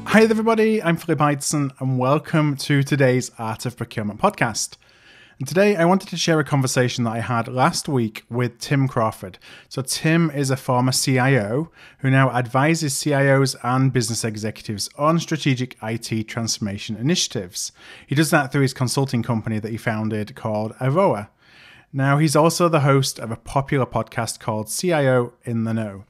Hi everybody, I'm Philip Heitzen and welcome to today's Art of Procurement podcast. And today I wanted to share a conversation that I had last week with Tim Crawford. So Tim is a former CIO who now advises CIOs and business executives on strategic IT transformation initiatives. He does that through his consulting company that he founded called Aroa. Now he's also the host of a popular podcast called CIO in the Know.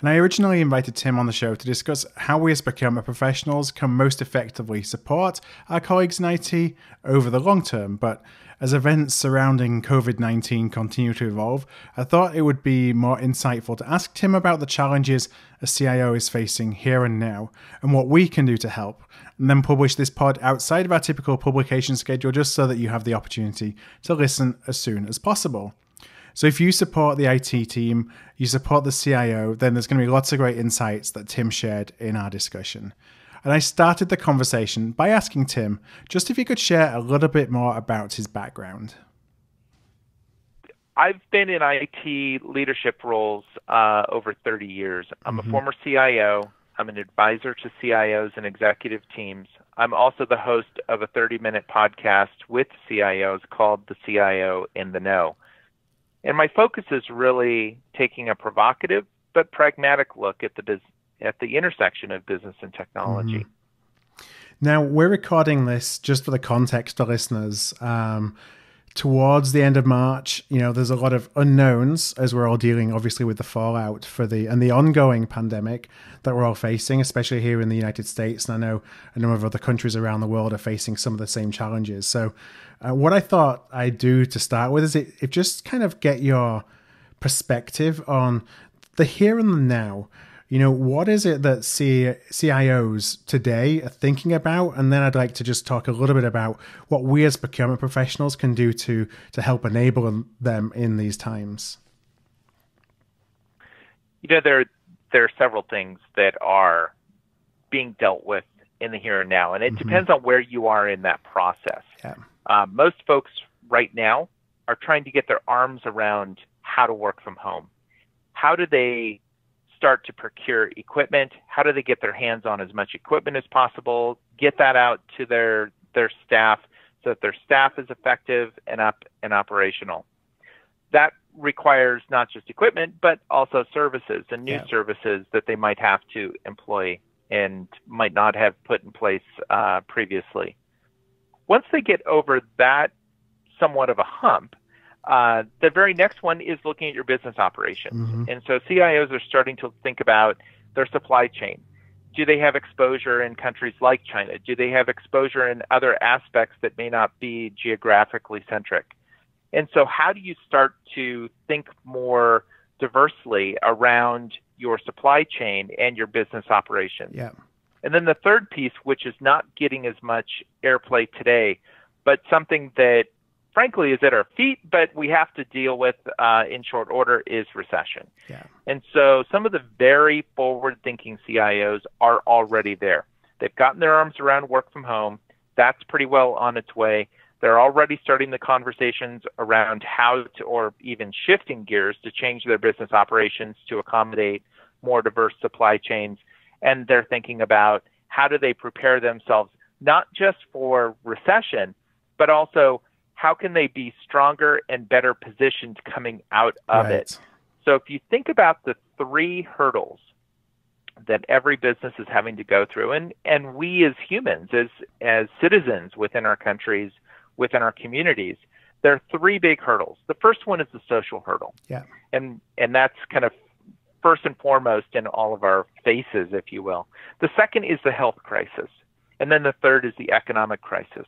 And I originally invited Tim on the show to discuss how we as procurement professionals can most effectively support our colleagues in IT over the long term. But as events surrounding COVID-19 continue to evolve, I thought it would be more insightful to ask Tim about the challenges a CIO is facing here and now and what we can do to help, and then publish this pod outside of our typical publication schedule just so that you have the opportunity to listen as soon as possible. So if you support the IT team, you support the CIO, then there's going to be lots of great insights that Tim shared in our discussion. And I started the conversation by asking Tim just if he could share a little bit more about his background. I've been in IT leadership roles over 30 years. I'm a former CIO. I'm an advisor to CIOs and executive teams. I'm also the host of a 30-minute podcast with CIOs called The CIO in the Know. And my focus is really taking a provocative but pragmatic look at the intersection of business and technology. Now, we're recording this just for the context for listeners. Towards the end of March, there's a lot of unknowns as we're all dealing, obviously, with the fallout and the ongoing pandemic that we're all facing, especially here in the United States. And I know a number of other countries around the world are facing some of the same challenges. So what I thought I'd do to start with is if just kind of get your perspective on the here and the now. What is it that CIOs today are thinking about? And then I'd like to just talk a little bit about what we as procurement professionals can do to help enable them in these times. There are several things that are being dealt with in the here and now, and it depends on where you are in that process. Yeah. Most folks right now are trying to get their arms around how to work from home. How do they start to procure equipment? How do they get their hands on as much equipment as possible, get that out to their staff so that their staff is effective and up and operational? That requires not just equipment, but also services and new services that they might have to employ and might not have put in place previously. Once they get over that somewhat of a hump, the very next one is looking at your business operations. And so CIOs are starting to think about their supply chain. Do they have exposure in countries like China? Do they have exposure in other aspects that may not be geographically centric? And so how do you start to think more diversely around your supply chain and your business operations? Yeah. And then the third piece, which is not getting as much airplay today, but something that frankly is at our feet, but we have to deal with in short order, is recession. Yeah. And so some of the very forward-thinking CIOs are already there. They've gotten their arms around work from home. That's pretty well on its way. They're already starting the conversations around how to, or even shifting gears to change their business operations to accommodate more diverse supply chains. And they're thinking about how do they prepare themselves, not just for recession, but also how can they be stronger and better positioned coming out of it? So if you think about the three hurdles that every business is having to go through, and we as humans, as citizens within our countries, within our communities, there are three big hurdles. The first one is the social hurdle. Yeah. And that's kind of first and foremost in all of our faces, if you will. The second is the health crisis. And then the third is the economic crisis.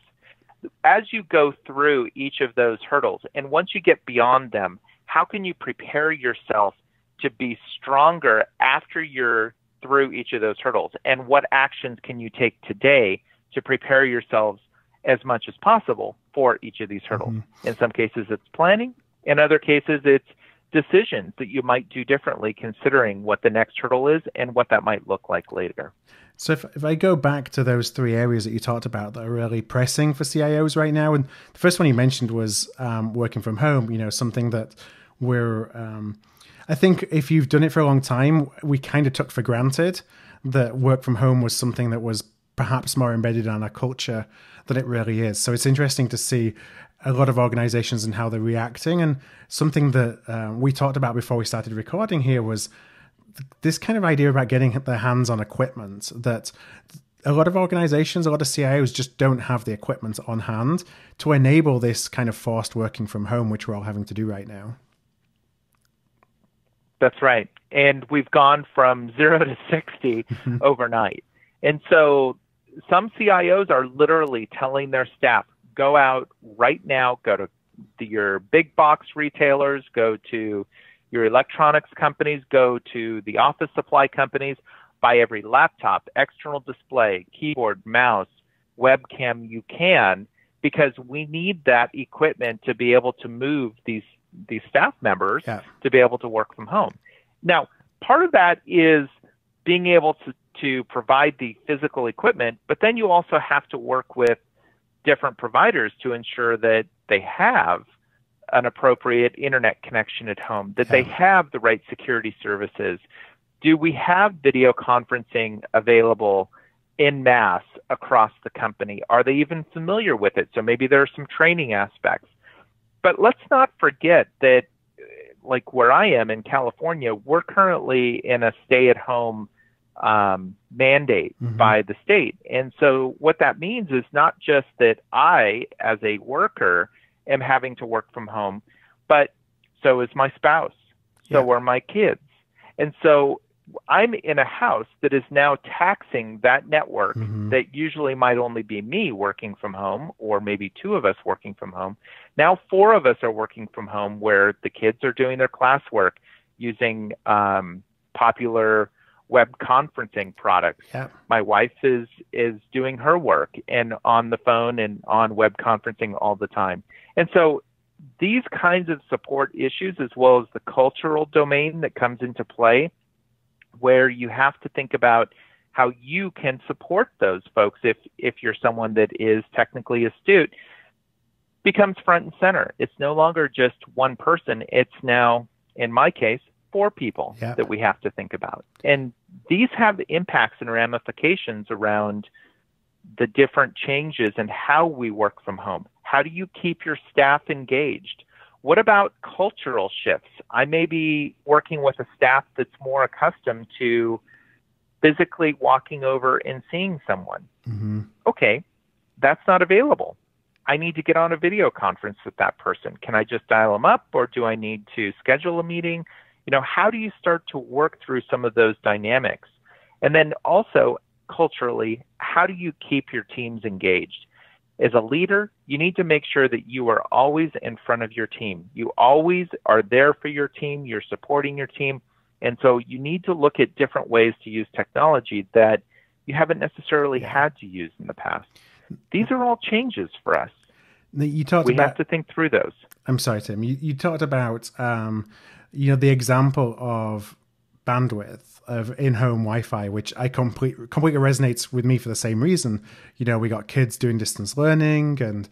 As you go through each of those hurdles, and once you get beyond them, how can you prepare yourself to be stronger after you're through each of those hurdles? And what actions can you take today to prepare yourselves as much as possible for each of these hurdles? In some cases, it's planning. In other cases, it's decisions that you might do differently considering what the next hurdle is and what that might look like later. So if I go back to those three areas that you talked about that are really pressing for CIOs right now, and the first one you mentioned was working from home, something that we're, I think if you've done it for a long time, we kind of took for granted that work from home was something that was perhaps more embedded in our culture than it really is. So it's interesting to see a lot of organizations and how they're reacting. And something that we talked about before we started recording here was this kind of idea about getting their hands on equipment, that a lot of organizations, a lot of CIOs just don't have the equipment on hand to enable this kind of forced working from home, which we're all having to do right now. That's right. And we've gone from 0 to 60 overnight. And so some CIOs are literally telling their staff, go out right now, go to your big box retailers, go to your electronics companies, go to the office supply companies, buy every laptop, external display, keyboard, mouse, webcam you can, because we need that equipment to be able to move these staff members to be able to work from home. Now, part of that is being able to provide the physical equipment, but then you also have to work with different providers to ensure that they have an appropriate internet connection at home, that they have the right security services. Do we have video conferencing available en masse across the company? Are they even familiar with it? So maybe there are some training aspects. But let's not forget that, like where I am in California, we're currently in a stay-at-home mandate by the state. And so what that means is not just that I, as a worker, am having to work from home, but so is my spouse, so are my kids. And so I'm in a house that is now taxing that network that usually might only be me working from home, or maybe two of us working from home. Now 4 of us are working from home, where the kids are doing their classwork using popular web conferencing products. My wife is doing her work and on the phone and on web conferencing all the time. And so these kinds of support issues, as well as the cultural domain that comes into play, where you have to think about how you can support those folks if you're someone that is technically astute, becomes front and center. It's no longer just one person. It's now, in my case, 4 people that we have to think about. And these have impacts and ramifications around the different changes in how we work from home. How do you keep your staff engaged? What about cultural shifts? I may be working with a staff that's more accustomed to physically walking over and seeing someone. Okay, that's not available. I need to get on a video conference with that person. Can I just dial them up, or do I need to schedule a meeting? You know, how do you start to work through some of those dynamics? And then also culturally, how do you keep your teams engaged? As a leader, you need to make sure that you are always in front of your team. You always are there for your team. You're supporting your team. And so you need to look at different ways to use technology that you haven't necessarily had to use in the past. These are all changes for us. We have to think through those. I'm sorry, Tim. You talked about the example of bandwidth of in-home Wi-Fi, which I completely resonates with me for the same reason. We got kids doing distance learning, and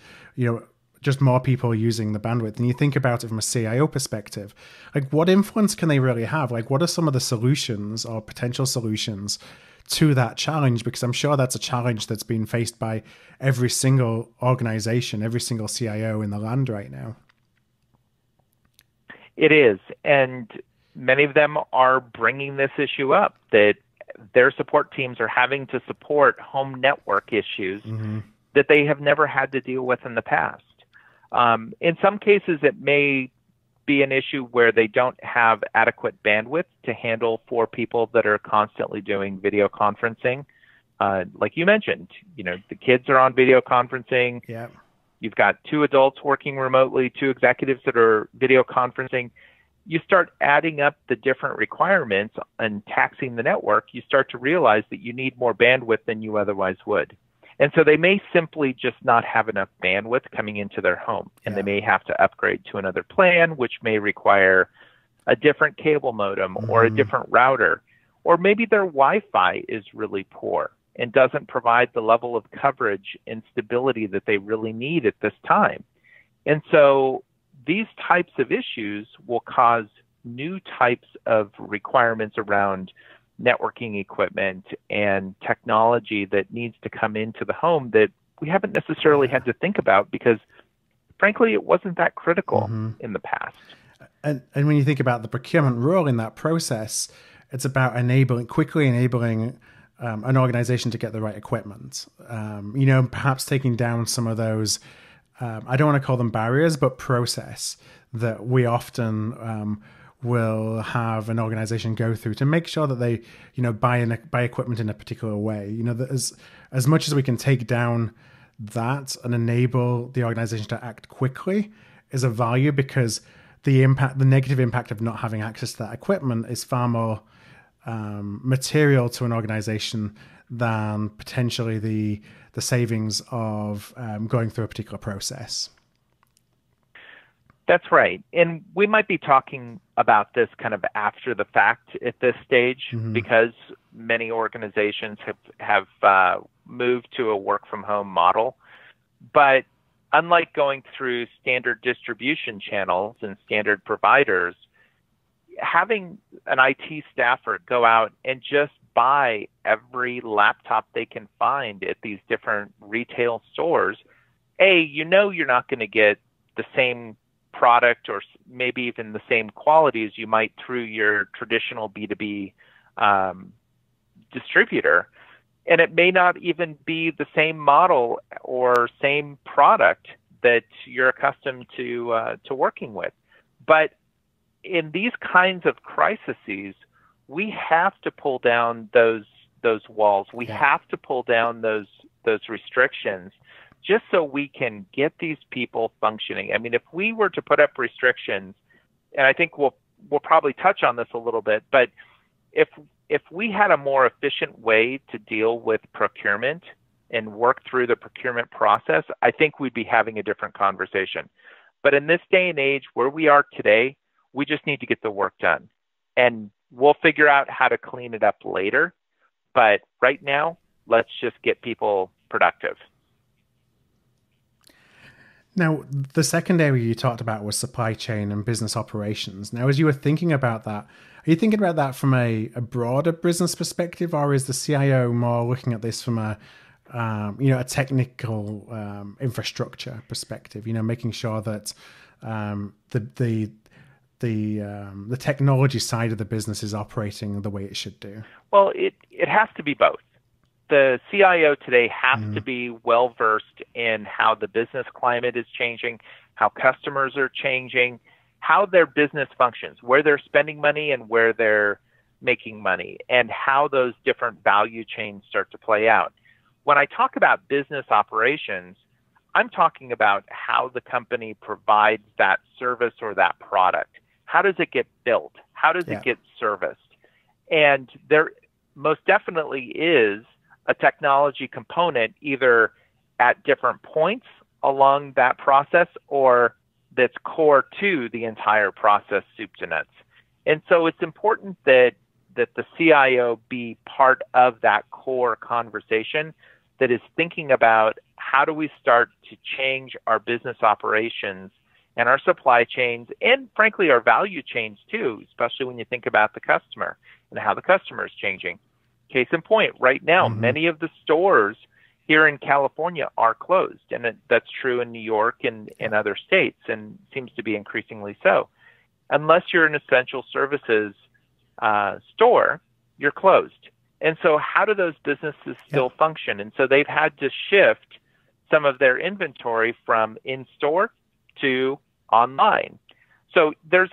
just more people using the bandwidth. And you think about it from a CIO perspective, like what influence can they really have? Like what are some of the solutions or potential solutions to that challenge? Because I'm sure that's a challenge that's being faced by every single organization, every single CIO in the land right now. It is. And many of them are bringing this issue up, that their support teams are having to support home network issues that they have never had to deal with in the past. In some cases, it may be an issue where they don't have adequate bandwidth to handle 4 people that are constantly doing video conferencing. Like you mentioned, the kids are on video conferencing. You've got 2 adults working remotely, 2 executives that are video conferencing. You start adding up the different requirements and taxing the network, you start to realize that you need more bandwidth than you otherwise would. And so they may simply just not have enough bandwidth coming into their home, and they may have to upgrade to another plan, which may require a different cable modem or a different router. Or maybe their Wi-Fi is really poor and doesn't provide the level of coverage and stability that they really need at this time. And so these types of issues will cause new types of requirements around networking equipment and technology that needs to come into the home that we haven't necessarily had to think about because, frankly, it wasn't that critical in the past. And when you think about the procurement role in that process, it's about quickly enabling an organization to get the right equipment. Perhaps taking down some of those, I don't want to call them barriers, but process that we often will have an organization go through to make sure that they, buy equipment in a particular way. That as much as we can take down that and enable the organization to act quickly is a value, because the negative impact of not having access to that equipment is far more material to an organization than potentially the savings of going through a particular process. That's right. And we might be talking about this kind of after the fact at this stage, because many organizations have moved to a work from home model. But unlike going through standard distribution channels and standard providers, having an IT staffer go out and just buy every laptop they can find at these different retail stores, you're not going to get the same product or maybe even the same quality as you might through your traditional B2B distributor. And it may not even be the same model or same product that you're accustomed to working with. But in these kinds of crises, we have to pull down those walls. We have to pull down those restrictions just so we can get these people functioning. I mean, if we were to put up restrictions, and I think we'll probably touch on this a little bit, but if we had a more efficient way to deal with procurement and work through the procurement process, I think we'd be having a different conversation. But in this day and age where we are today, we just need to get the work done. And we'll figure out how to clean it up later. But right now, let's just get people productive. Now, the second area you talked about was supply chain and business operations. Now, as you were thinking about that, are you thinking about that from a broader business perspective, or is the CIO more looking at this from a technical infrastructure perspective? Making sure that the technology side of the business is operating the way it should do. Well, it has to be both. The CIO today has to be well-versed in how the business climate is changing, how customers are changing, how their business functions, where they're spending money and where they're making money, and how those different value chains start to play out. When I talk about business operations, I'm talking about how the company provides that service or that product. How does it get built? How does it get serviced? And there most definitely is a technology component either at different points along that process or that's core to the entire process, soup to nuts. And so it's important that the CIO be part of that core conversation that is thinking about how do we start to change our business operations and our supply chains and, frankly, our value chains too, especially when you think about the customer and how the customer is changing. Case in point, right now, many of the stores here in California are closed, and that's true in New York and in other states, and seems to be increasingly so. Unless you're an essential services store, you're closed. And so how do those businesses still function? And so they've had to shift some of their inventory from in-store to online. So there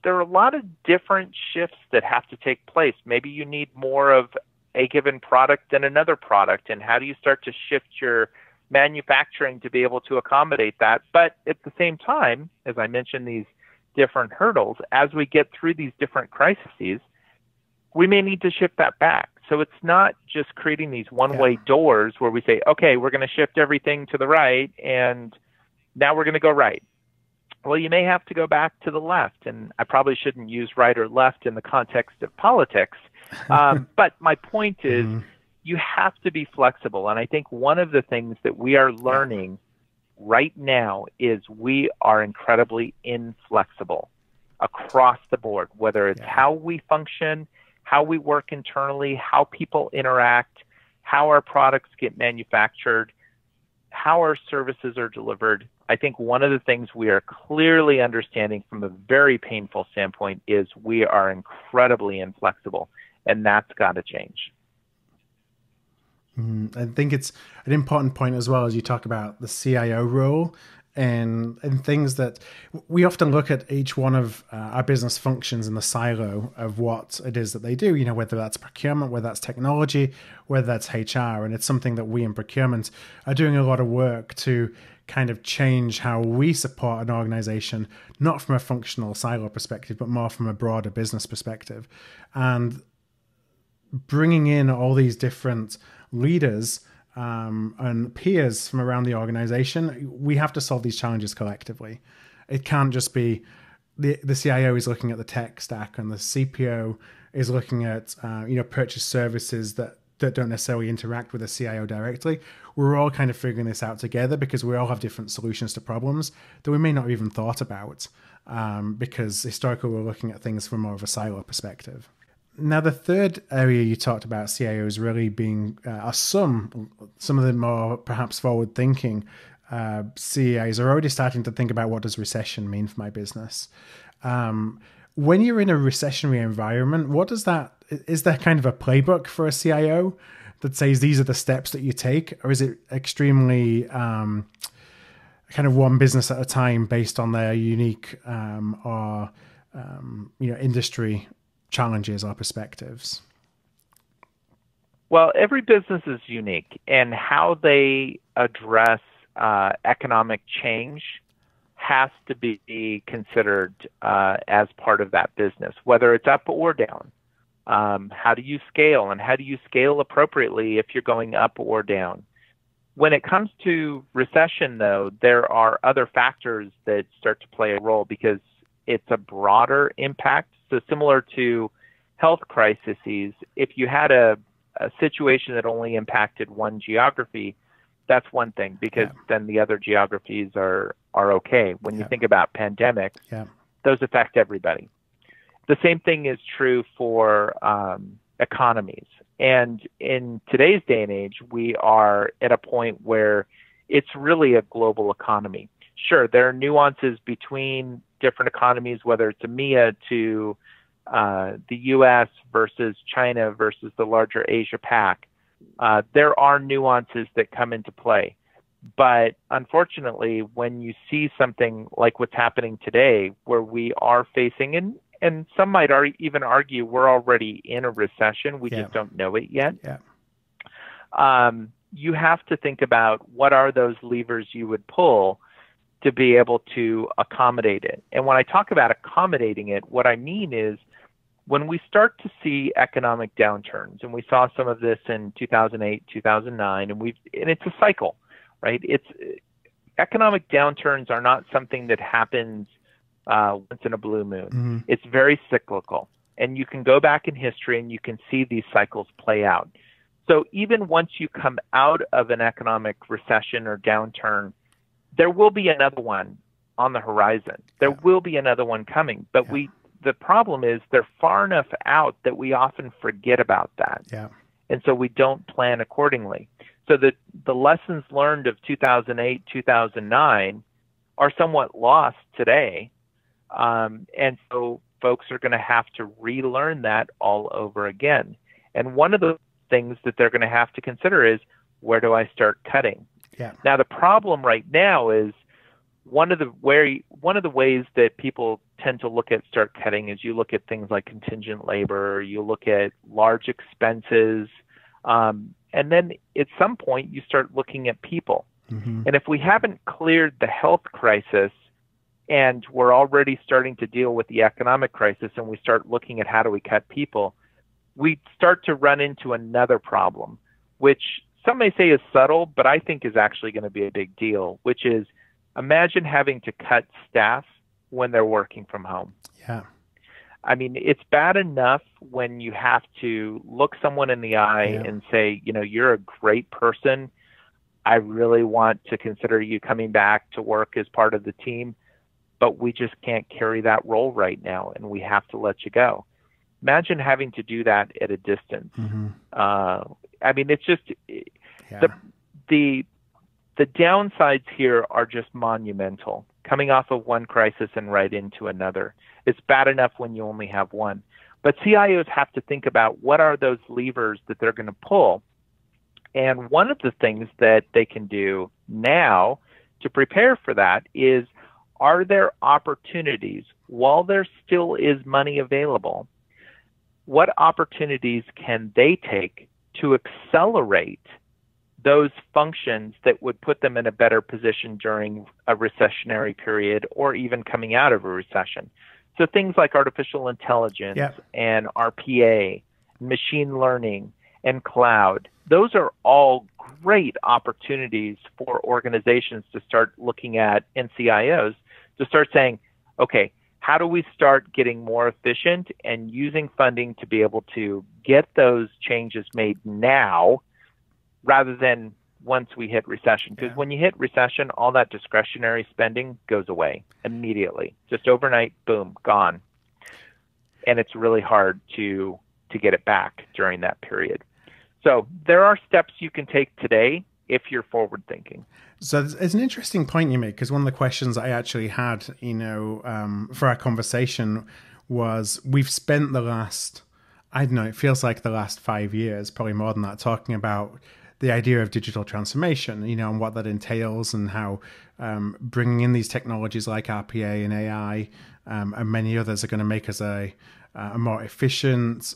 are a lot of different shifts that have to take place. Maybe you need more of a given product than another product, and how do you start to shift your manufacturing to be able to accommodate that? But at the same time, as I mentioned, these different hurdles, as we get through these different crises, we may need to shift that back. So it's not just creating these one-way doors where we say, okay, we're going to shift everything to the right, and now we're going to go right. Well, you may have to go back to the left, and I probably shouldn't use right or left in the context of politics. But my point is, you have to be flexible. And I think one of the things that we are learning right now is we are incredibly inflexible across the board, whether it's how we function, how we work internally, how people interact, how our products get manufactured, how our services are delivered. I think one of the things we are clearly understanding from a very painful standpoint is we are incredibly inflexible, and that's got to change. I think it's an important point as well as you talk about the CIO role and things that we often look at each one of our business functions in the silo of what it is that they do, whether that's procurement, whether that's technology, whether that's HR. And it's something that we in procurement are doing a lot of work to kind of change how we support an organization, not from a functional silo perspective, but more from a broader business perspective. And bringing in all these different leaders and peers from around the organization, we have to solve these challenges collectively. It can't just be the CIO is looking at the tech stack and the CPO is looking at purchase services that don't necessarily interact with the CIO directly. We're all kind of figuring this out together because we all have different solutions to problems that we may not have even thought about because historically we're looking at things from more of a silo perspective. Now, the third area you talked about CIOs really being some of the more perhaps forward-thinking CIOs are already starting to think about what does recession mean for my business. When you're in a recessionary environment, is there kind of a playbook for a CIO that says these are the steps that you take, or is it extremely kind of one business at a time based on their unique industry challenges or perspectives? Well, every business is unique, and how they address economic change has to be considered as part of that business, whether it's up or down. How do you scale, and how do you scale appropriately if you're going up or down? When it comes to recession, though, there are other factors that start to play a role because it's a broader impact. So similar to health crises, if you had a situation that only impacted one geography, that's one thing because then the other geographies are okay. When you think about pandemics, those affect everybody. The same thing is true for economies. And in today's day and age, we are at a point where it's really a global economy. Sure, there are nuances between different economies, whether it's EMEA to the U.S. versus China versus the larger Asia Pac. There are nuances that come into play. But unfortunately, when you see something like what's happening today, where we are facing, and some might even argue we're already in a recession, we just don't know it yet. You have to think about what are those levers you would pull to be able to accommodate it. And when I talk about accommodating it, what I mean is when we start to see economic downturns, and we saw some of this in 2008, 2009, and it's a cycle, right? Economic downturns are not something that happens once in a blue moon. Mm-hmm. It's very cyclical, and you can go back in history and you can see these cycles play out. So even once you come out of an economic recession or downturn, there will be another one on the horizon. There will be another one coming, but the problem is they're far enough out that we often forget about that. And so we don't plan accordingly. So the lessons learned of 2008, 2009 are somewhat lost today. And so folks are going to have to relearn that all over again. And one of the things that they're going to have to consider is, where do I start cutting? Now, the problem right now is one of the ways that people tend to start cutting is you look at things like contingent labor, you look at large expenses, and then at some point you start looking at people. Mm-hmm. And if we haven't cleared the health crisis and we're already starting to deal with the economic crisis and we start looking at how do we cut people, we start to run into another problem, which some may say is subtle, but I think is actually going to be a big deal, which is imagine having to cut staff when they're working from home. I mean, it's bad enough when you have to look someone in the eye and say, you're a great person. I really want to consider you coming back to work as part of the team, but we just can't carry that role right now, and we have to let you go. Imagine having to do that at a distance. Mm-hmm. I mean, it's just the downsides here are just monumental. Coming off of one crisis and right into another. It's bad enough when you only have one. But CIOs have to think about what are those levers that they're going to pull. And one of the things that they can do now to prepare for that is, are there opportunities while there still is money available? What opportunities can they take to accelerate those functions that would put them in a better position during a recessionary period or even coming out of a recession? So things like artificial intelligence and RPA, machine learning, and cloud, those are all great opportunities for organizations to start looking at, and CIOs to start saying, okay, how do we start getting more efficient and using funding to be able to get those changes made now rather than once we hit recession? Because when you hit recession, all that discretionary spending goes away immediately. Just overnight, boom, gone. And it's really hard to get it back during that period. So there are steps you can take today if you're forward thinking. So it's an interesting point you make, because one of the questions I actually had, for our conversation was, we've spent the last, I don't know, it feels like the last 5 years, probably more than that, talking about the idea of digital transformation, and what that entails, and how bringing in these technologies like RPA and AI and many others are going to make us a more efficient,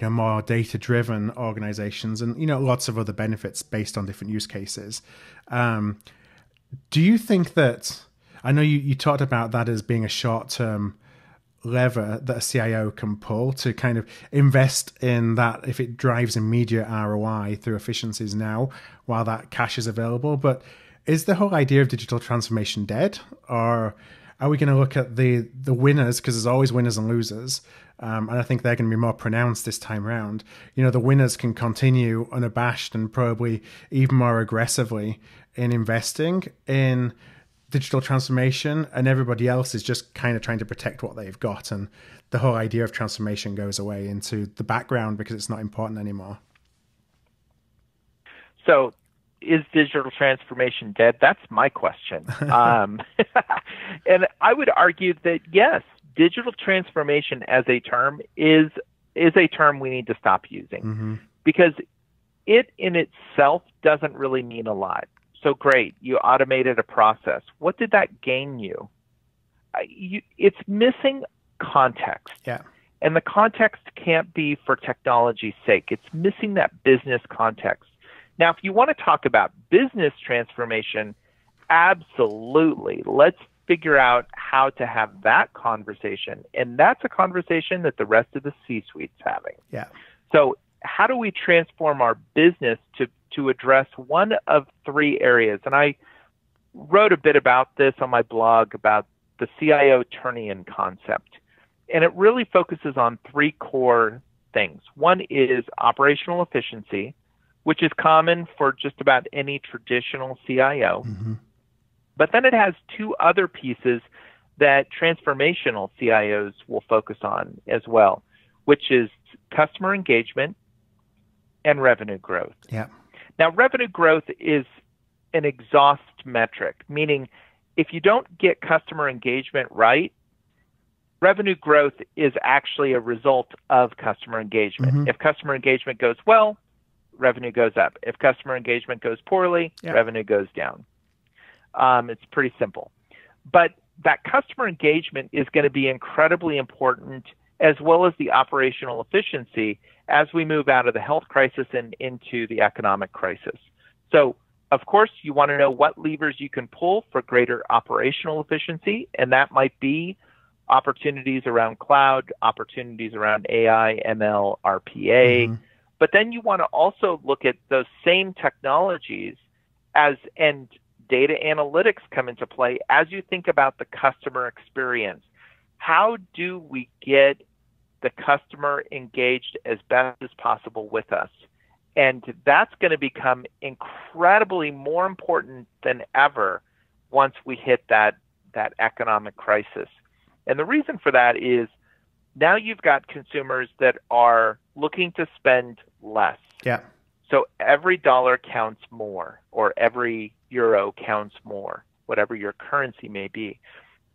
more data-driven organizations, and lots of other benefits based on different use cases. Do you think that, I know you talked about that as being a short-term lever that a CIO can pull to kind of invest in that if it drives immediate ROI through efficiencies now while that cash is available, but is the whole idea of digital transformation dead? Or are we going to look at the winners, because there's always winners and losers, and I think they're going to be more pronounced this time around. The winners can continue unabashed and probably even more aggressively in investing in digital transformation, and everybody else is just kind of trying to protect what they've got, and the whole idea of transformation goes away into the background because it's not important anymore. So is digital transformation dead? That's my question. And I would argue that yes, digital transformation as a term is a term we need to stop using, because it in itself doesn't really mean a lot. So great, you automated a process. What did that gain you? It's missing context. Yeah. And the context can't be for technology's sake. It's missing that business context. Now, if you want to talk about business transformation, absolutely. Let's figure out how to have that conversation. And that's a conversation that the rest of the C-suite's having. Yeah. So how do we transform our business to address one of three areas? And I wrote a bit about this on my blog about the CIO turn-in concept. And it really focuses on three core things. One is operational efficiency, which is common for just about any traditional CIO. But then it has two other pieces that transformational CIOs will focus on as well, which is customer engagement and revenue growth. Yeah. Now, revenue growth is an exhaust metric, meaning if you don't get customer engagement right, revenue growth is actually a result of customer engagement. If customer engagement goes well, revenue goes up. If customer engagement goes poorly, revenue goes down. It's pretty simple. But that customer engagement is going to be incredibly important, as well as the operational efficiency as we move out of the health crisis and into the economic crisis. So, of course, you want to know what levers you can pull for greater operational efficiency, and that might be opportunities around cloud, opportunities around AI, ML, RPA. But then you want to also look at those same technologies and data analytics come into play as you think about the customer experience. How do we get the customer engaged as best as possible with us? And that's going to become incredibly more important than ever once we hit that economic crisis. And the reason for that is Now you've got consumers that are looking to spend less. Yeah. So every dollar counts more, or every euro counts more, whatever your currency may be.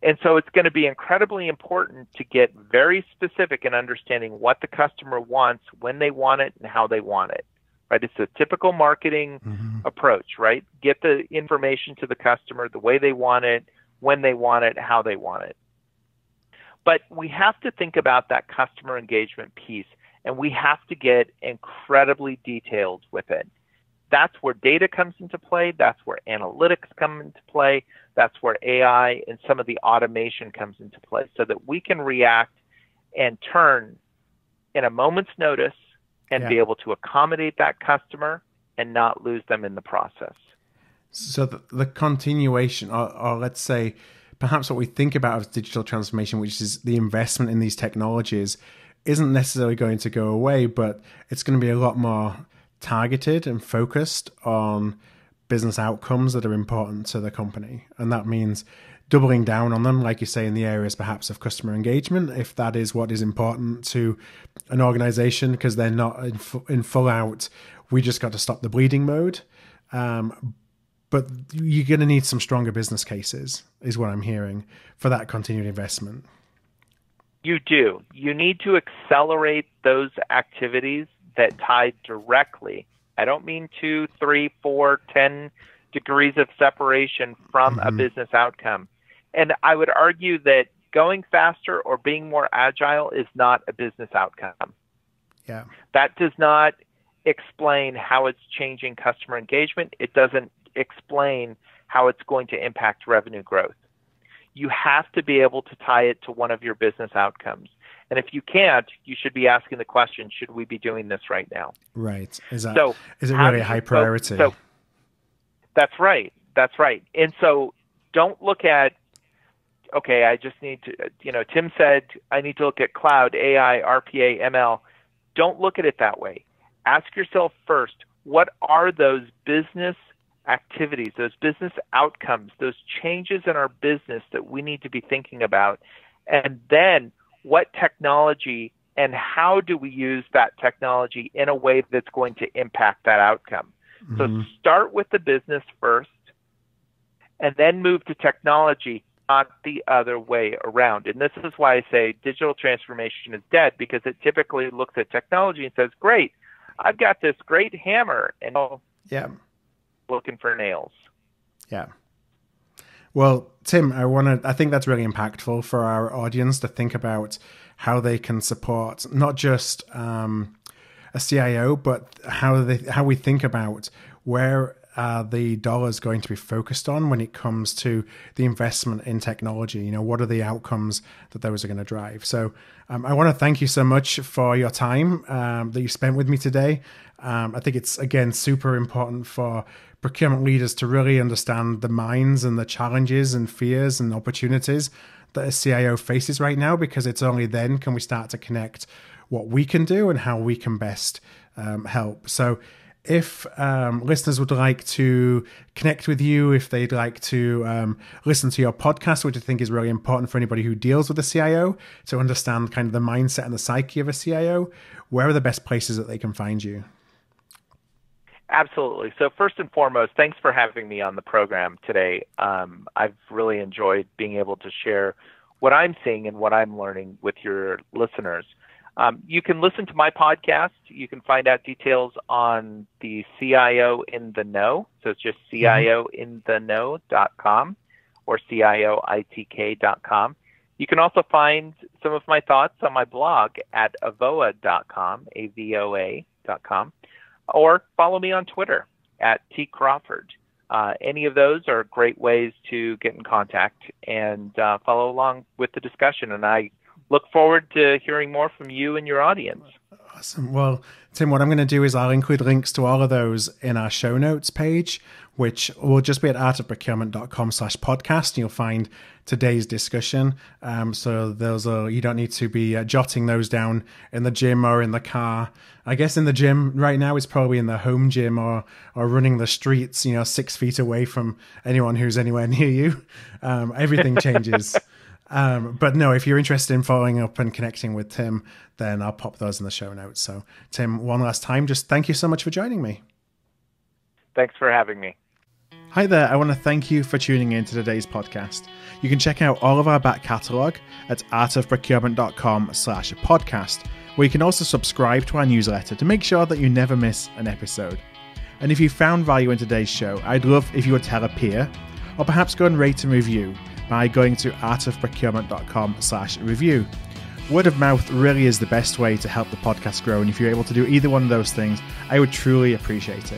And so it's going to be incredibly important to get very specific in understanding what the customer wants, when they want it, and how they want it. Right? It's a typical marketing approach, right? Get the information to the customer the way they want it, when they want it, how they want it. But we have to think about that customer engagement piece, and we have to get incredibly detailed with it. That's where data comes into play. That's where analytics come into play. That's where AI and some of the automation comes into play, so that we can react and turn in a moment's notice and be able to accommodate that customer and not lose them in the process. So the continuation, or let's say perhaps what we think about as digital transformation, which is the investment in these technologies, isn't necessarily going to go away, but it's going to be a lot more targeted and focused on business outcomes that are important to the company. And that means doubling down on them, like you say, in the areas perhaps of customer engagement, if that is what is important to an organization, because they're not in full out, we just got to stop the bleeding mode. But you're going to need some stronger business cases, is what I'm hearing, for that continued investment. You do. You need to accelerate those activities that tie directly. I don't mean 2, 3, 4, 10 degrees of separation from a business outcome. And I would argue that going faster or being more agile is not a business outcome. Yeah. That does not explain how it's changing customer engagement. It doesn't explain how it's going to impact revenue growth. You have to be able to tie it to one of your business outcomes. And if you can't, you should be asking the question, should we be doing this right now? Right. Is it really a high priority? So that's right. That's right. And so don't look at, okay, I just need to, Tim said I need to look at cloud, AI, RPA, ML. Don't look at it that way. Ask yourself first, what are those business activities, those business outcomes, those changes in our business that we need to be thinking about? And then what technology and how do we use that technology in a way that's going to impact that outcome? So start with the business first and then move to technology, not the other way around. And this is why I say digital transformation is dead, because it typically looks at technology and says, great, I've got this great hammer and looking for nails. Yeah. Well, Tim, I think that's really impactful for our audience to think about how they can support not just a CIO, but how we think about where the dollars going to be focused on when it comes to the investment in technology. What are the outcomes that those are going to drive? So I want to thank you so much for your time that you spent with me today. I think it's, again, super important for procurement leaders to really understand the minds and the challenges and fears and opportunities that a CIO faces right now, because it's only then can we start to connect what we can do and how we can best help. So if listeners would like to connect with you, if they'd like to listen to your podcast, which I think is really important for anybody who deals with a CIO to understand kind of the mindset and the psyche of a CIO, where are the best places that they can find you? Absolutely. So first and foremost, thanks for having me on the program today. I've really enjoyed being able to share what I'm seeing and what I'm learning with your listeners. You can listen to my podcast. You can find out details on the CIO in the Know. So it's just CIOintheknow.com or CIOITK.com. You can also find some of my thoughts on my blog at avoa.com, AVOA.com, or follow me on Twitter at @tcrawford. Any of those are great ways to get in contact and follow along with the discussion. And I look forward to hearing more from you and your audience. Awesome. Well, Tim, what I'm going to do is I'll include links to all of those in our show notes page, which will just be at artofprocurement.com/podcast. You'll find today's discussion. So those are, you don't need to be jotting those down in the gym or in the car. I guess in the gym right now is probably in the home gym or running the streets, 6 feet away from anyone who's anywhere near you. Everything changes. But no, if you're interested in following up and connecting with Tim, then I'll pop those in the show notes. So Tim, one last time, just thank you so much for joining me. Thanks for having me. Hi there, I want to thank you for tuning in to today's podcast. You can check out all of our back catalogue at artofprocurement.com/podcast, where you can also subscribe to our newsletter to make sure that you never miss an episode. And if you found value in today's show, I'd love if you would tell a peer, or perhaps go and rate and review by going to artofprocurement.com/review. Word of mouth really is the best way to help the podcast grow, and if you're able to do either one of those things, I would truly appreciate it.